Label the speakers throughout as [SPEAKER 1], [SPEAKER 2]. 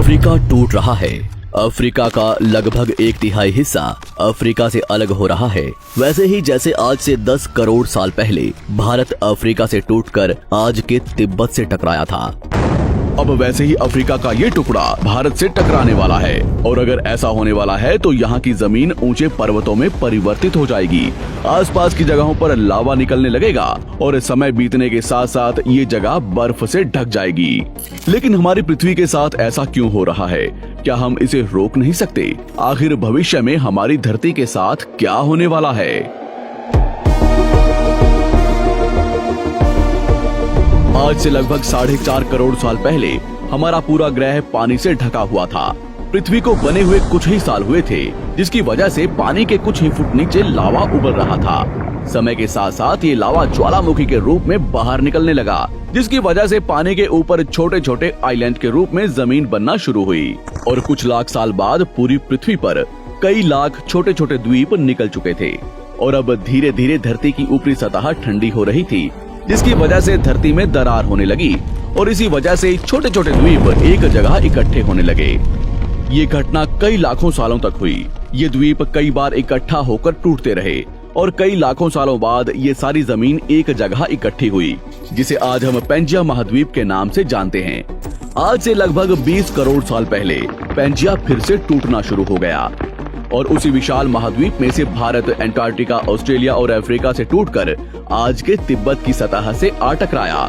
[SPEAKER 1] Africa टूट रहा है। अफ्रीका का लगभग 1/3 हिस्सा अफ्रीका से अलग हो रहा है। वैसे ही जैसे आज से 10 करोड़ साल पहले भारत अफ्रीका से टूटकर आज के तिब्बत से टकराया था, अब वैसे ही अफ्रीका का ये टुकड़ा भारत से टकराने वाला है। और अगर ऐसा होने वाला है तो यहाँ की जमीन ऊंचे पर्वतों में परिवर्तित हो जाएगी। आसपास की जगहों पर लावा निकलने लगेगा और समय बीतने के साथ साथ ये जगह बर्फ से ढक जाएगी। लेकिन हमारी पृथ्वी के साथ ऐसा क्यों हो रहा है? क्या हम इसे रोक नहीं सकते? आखिर भविष्य में हमारी धरती के साथ क्या होने वाला है? आज से लगभग 4.5 करोड़ साल पहले हमारा पूरा ग्रह पानी से ढका हुआ था। पृथ्वी को बने हुए कुछ ही साल हुए थे, जिसकी वजह से पानी के कुछ ही फुट नीचे लावा उबल रहा था। समय के साथ साथ ये लावा ज्वालामुखी के रूप में बाहर निकलने लगा, जिसकी वजह से पानी के ऊपर छोटे छोटे आइलैंड के रूप में जमीन बनना शुरू हुई। और कुछ लाख साल बाद पूरी पृथ्वी पर कई लाख छोटे छोटे द्वीप निकल चुके थे और अब धीरे धीरे धरती की ऊपरी सतह ठंडी हो रही थी, जिसकी वजह से धरती में दरार होने लगी और इसी वजह से छोटे छोटे द्वीप एक जगह इकट्ठे होने लगे। ये घटना कई लाखों सालों तक हुई। ये द्वीप कई बार इकट्ठा होकर टूटते रहे और कई लाखों सालों बाद ये सारी जमीन एक जगह इकट्ठी हुई, जिसे आज हम पेंजिया महाद्वीप के नाम से जानते हैं। आज से लगभग 20 करोड़ साल पहले पेंजिया फिर से टूटना शुरू हो गया और उसी विशाल महाद्वीप में से भारत, अंटार्कटिका, ऑस्ट्रेलिया और अफ्रीका से टूटकर आज के तिब्बत की सतह से आ टकराया।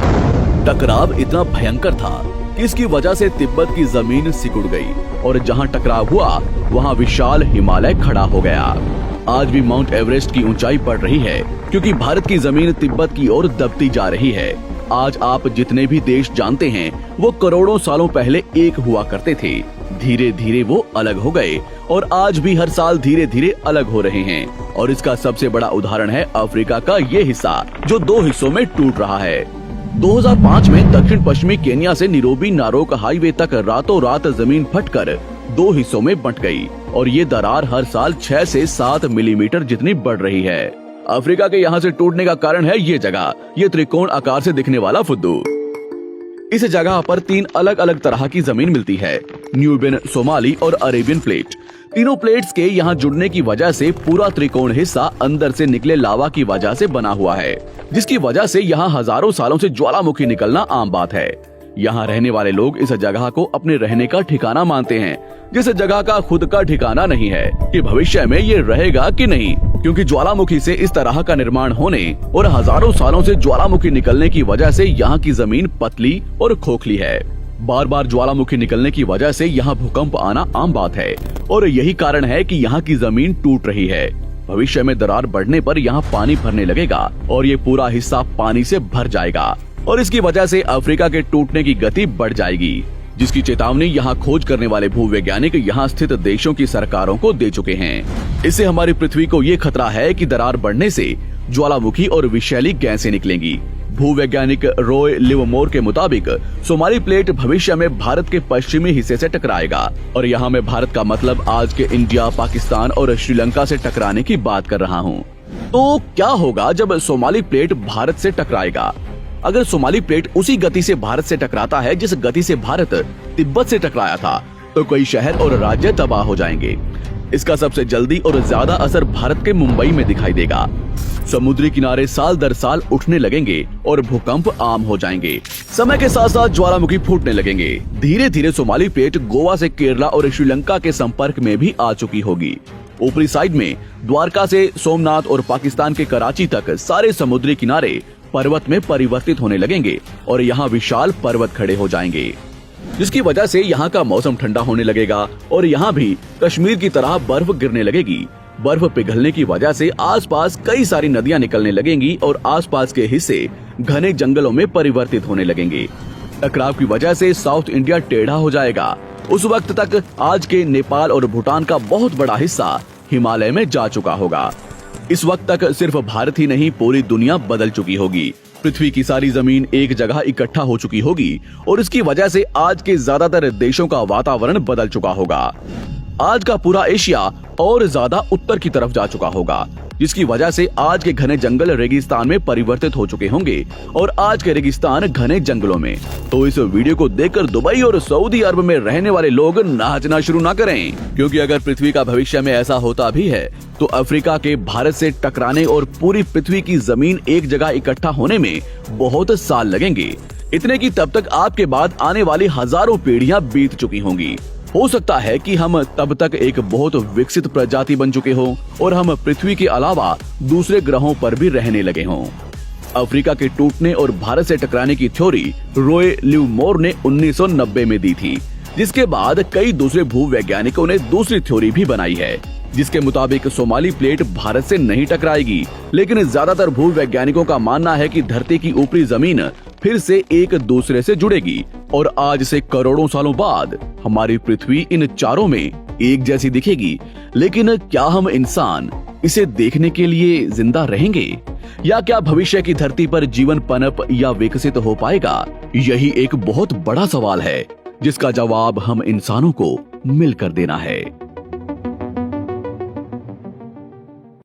[SPEAKER 1] टकराव इतना भयंकर था कि इसकी वजह से तिब्बत की जमीन सिकुड़ गई और जहां टकराव हुआ वहां विशाल हिमालय खड़ा हो गया। आज भी माउंट एवरेस्ट की ऊंचाई बढ़ रही है क्योंकि भारत की जमीन तिब्बत की ओर दबती जा रही है। आज आप जितने भी देश जानते हैं वो करोड़ों सालों पहले एक हुआ करते थे। धीरे धीरे वो अलग हो गए और आज भी हर साल धीरे धीरे अलग हो रहे हैं। और इसका सबसे बड़ा उदाहरण है अफ्रीका का ये हिस्सा जो 2 हिस्सों में टूट रहा है। 2005 में दक्षिण पश्चिमी केन्या से नीरोबी नारोक हाईवे तक रातों रात जमीन फटकर 2 हिस्सों में बंट गई और ये दरार हर साल 6 से 7 मिलीमीटर जितनी बढ़ रही है। अफ्रीका के यहाँ से टूटने का कारण है ये जगह, ये त्रिकोण आकार से दिखने वाला फुद्दू। इस जगह पर 3 अलग अलग तरह की जमीन मिलती है, न्यूबियन, सोमाली और अरेबियन प्लेट। तीनों प्लेट्स के यहाँ जुड़ने की वजह से पूरा त्रिकोण हिस्सा अंदर से निकले लावा की वजह से बना हुआ है, जिसकी वजह से यहाँ हजारों सालों से ज्वालामुखी निकलना आम बात है। यहाँ रहने वाले लोग इस जगह को अपने रहने का ठिकाना मानते हैं, जिस जगह का खुद का ठिकाना नहीं है कि भविष्य में ये रहेगा कि नहीं, क्योंकि ज्वालामुखी से इस तरह का निर्माण होने और हजारों सालों से ज्वालामुखी निकलने की वजह से यहाँ की जमीन पतली और खोखली है। बार बार ज्वालामुखी निकलने की वजह से यहाँ भूकंप आना आम बात है और यही कारण है कि यहाँ की जमीन टूट रही है। भविष्य में दरार बढ़ने पर यहाँ पानी भरने लगेगा और ये पूरा हिस्सा पानी से भर जाएगा और इसकी वजह से अफ्रीका के टूटने की गति बढ़ जाएगी, जिसकी चेतावनी यहाँ खोज करने वाले भूवैज्ञानिक यहाँ स्थित देशों की सरकारों को दे चुके हैं। इससे हमारी पृथ्वी को ये खतरा है कि दरार बढ़ने से ज्वालामुखी और विषैली गैसें निकलेंगी। भूवैज्ञानिक रॉय लिवमोर के मुताबिक सोमाली प्लेट भविष्य में भारत के पश्चिमी हिस्से से टकराएगा और यहाँ मैं भारत का मतलब आज के इंडिया, पाकिस्तान और श्रीलंका से टकराने की बात कर रहा हूँ। तो क्या होगा जब सोमाली प्लेट भारत से टकराएगा? अगर सोमाली प्लेट उसी गति से भारत से टकराता है जिस गति से भारत तिब्बत से टकराया था, तो कई शहर और राज्य तबाह हो जाएंगे। इसका सबसे जल्दी और ज्यादा असर भारत के मुंबई में दिखाई देगा। समुद्री किनारे साल दर साल उठने लगेंगे और भूकंप आम हो जाएंगे। समय के साथ साथ ज्वालामुखी फूटने लगेंगे। धीरे धीरे सोमाली प्लेट गोवा से केरला और श्रीलंका के संपर्क में भी आ चुकी होगी। ऊपरी साइड में द्वारका से सोमनाथ और पाकिस्तान के कराची तक सारे समुद्री किनारे पर्वत में परिवर्तित होने लगेंगे और यहाँ विशाल पर्वत खड़े हो जाएंगे, जिसकी वजह से यहाँ का मौसम ठंडा होने लगेगा और यहाँ भी कश्मीर की तरह बर्फ गिरने लगेगी। बर्फ पिघलने की वजह से आसपास कई सारी नदियां निकलने लगेंगी और आसपास के हिस्से घने जंगलों में परिवर्तित होने लगेंगे। टकराव की वजह से साउथ इंडिया टेढ़ा हो जाएगा। उस वक्त तक आज के नेपाल और भूटान का बहुत बड़ा हिस्सा हिमालय में जा चुका होगा। इस वक्त तक सिर्फ भारत ही नहीं पूरी दुनिया बदल चुकी होगी। पृथ्वी की सारी जमीन एक जगह इकट्ठा हो चुकी होगी और इसकी वजह से आज के ज्यादातर देशों का वातावरण बदल चुका होगा। आज का पूरा एशिया और ज्यादा उत्तर की तरफ जा चुका होगा। जिसकी वजह से आज के घने जंगल रेगिस्तान में परिवर्तित हो चुके होंगे और आज के रेगिस्तान घने जंगलों में। तो इस वीडियो को देखकर दुबई और सऊदी अरब में रहने वाले लोग नाचना शुरू ना करें, क्योंकि अगर पृथ्वी का भविष्य में ऐसा होता भी है तो अफ्रीका के भारत से टकराने और पूरी पृथ्वी की जमीन एक जगह इकट्ठा होने में बहुत साल लगेंगे। इतने की तब तक आपके बाद आने वाली हजारों पीढ़ियां बीत चुकी होंगी। हो सकता है कि हम तब तक एक बहुत विकसित प्रजाति बन चुके हों और हम पृथ्वी के अलावा दूसरे ग्रहों पर भी रहने लगे हों। अफ्रीका के टूटने और भारत से टकराने की थ्योरी रॉय लिवमोर ने 1990 में दी थी, जिसके बाद कई दूसरे भूवैज्ञानिकों ने दूसरी थ्योरी भी बनाई है, जिसके मुताबिक सोमाली प्लेट भारत से नहीं टकराएगी। लेकिन ज्यादातर भूवैज्ञानिकों का मानना है कि धरती की ऊपरी जमीन फिर से एक दूसरे से जुड़ेगी और आज से करोड़ों सालों बाद हमारी पृथ्वी इन चारों में एक जैसी दिखेगी। लेकिन क्या हम इंसान इसे देखने के लिए जिंदा रहेंगे, या क्या भविष्य की धरती पर जीवन पनप या विकसित हो पाएगा? यही एक बहुत बड़ा सवाल है जिसका जवाब हम इंसानों को मिलकर देना है।